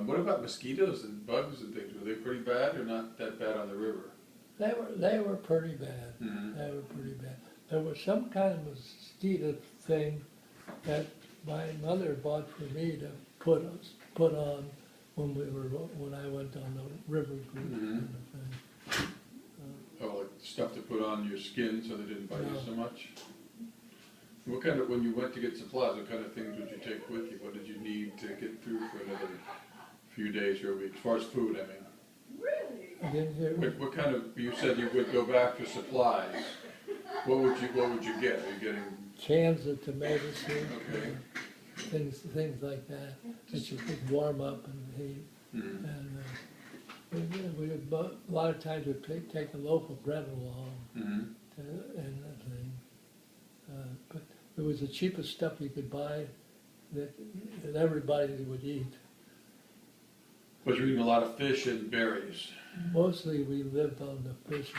What about mosquitoes and bugs and things? Were they pretty bad or not that bad on the river? They were pretty bad. Mm-hmm. They were pretty bad. There was some kind of mosquito thing that my mother bought for me to put on when I went on the river cruise Mm-hmm. kind of thing. Oh, like stuff to put on your skin so they didn't bite you No. so much? What kind of, when you went to get supplies, what kind of things would you take with you? What did you need to get through for another few days or a week? As far as food, I mean. I didn't hear. What kind of, you said you would go back for supplies. What would you get? Are you getting? Cans of tomato soup, Okay. things like that you could warm up and heat. Mm-hmm. And we would, a lot of times we'd take a loaf of bread along Mm-hmm. and that thing. But it was the cheapest stuff you could buy that everybody would eat. But you're eating a lot of fish and berries. Mostly we lived on the fish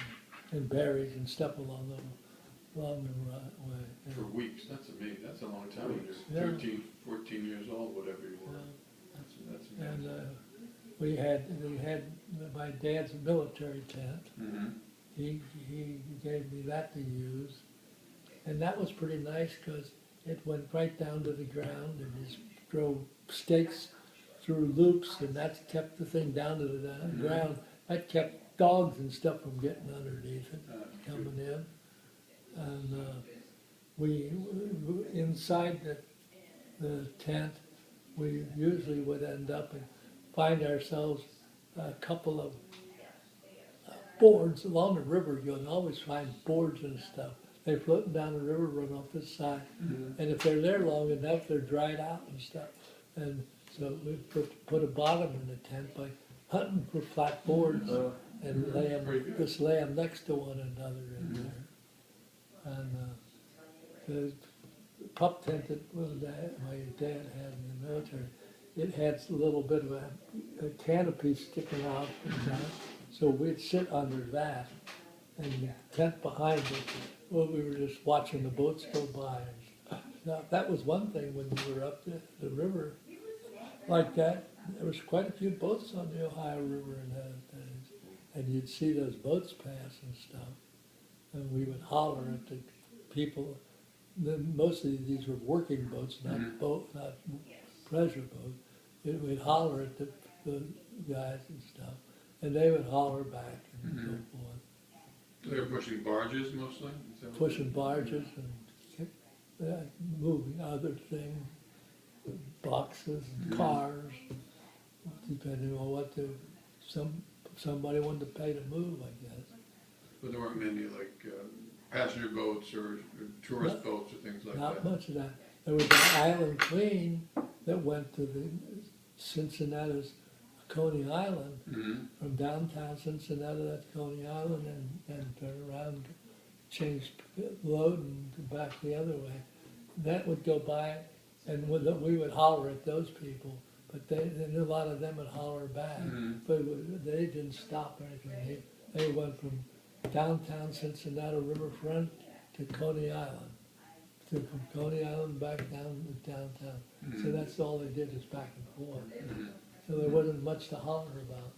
and berries and stuff along the way. For weeks, that's amazing. That's a long time. Yeah. You're 13, 14 years old, whatever you were. That's And amazing. we had my dad's military tent. Mm-hmm. He gave me that to use, and that was pretty nice because it went right down to the ground and just drove stakes through loops, and that kept the thing down to the ground. That kept dogs and stuff from getting underneath it, coming in. And we inside the tent, we usually would end up and find ourselves a couple of boards along the river. You'll always find boards and stuff. They're floating down the river, run off this side, and if they're there long enough, they're dried out and stuff. And so we put a bottom in the tent by hunting for flat boards and just lay them next to one another in there. And the pup tent that my dad had in the military, it had a little bit of a canopy sticking out, so we'd sit under that, and the tent behind it, well, we were just watching the boats go by. Now, that was one thing when we were up the river like that. There was quite a few boats on the Ohio River in those days, and you'd see those boats pass and stuff, and we would holler at the people. Then mostly these were working boats, not pleasure boats. We'd holler at the guys and stuff, and they would holler back and so forth. They were pushing barges mostly? Pushing barges and moving other things, boxes and cars, depending on what somebody wanted to pay to move, I guess. But there weren't many like passenger boats or tourist boats or things like that? Not much of that. There was an Island Queen that went to the Cincinnati's Coney Island, from downtown Cincinnati, that's Coney Island, and turn around, change load and go back the other way. That would go by, and we would holler at those people, but a lot of them would holler back. But they didn't stop or anything. They went from downtown Cincinnati riverfront to Coney Island. From Coney Island back down to downtown. So that's all they did is back and forth. So there wasn't much to holler about.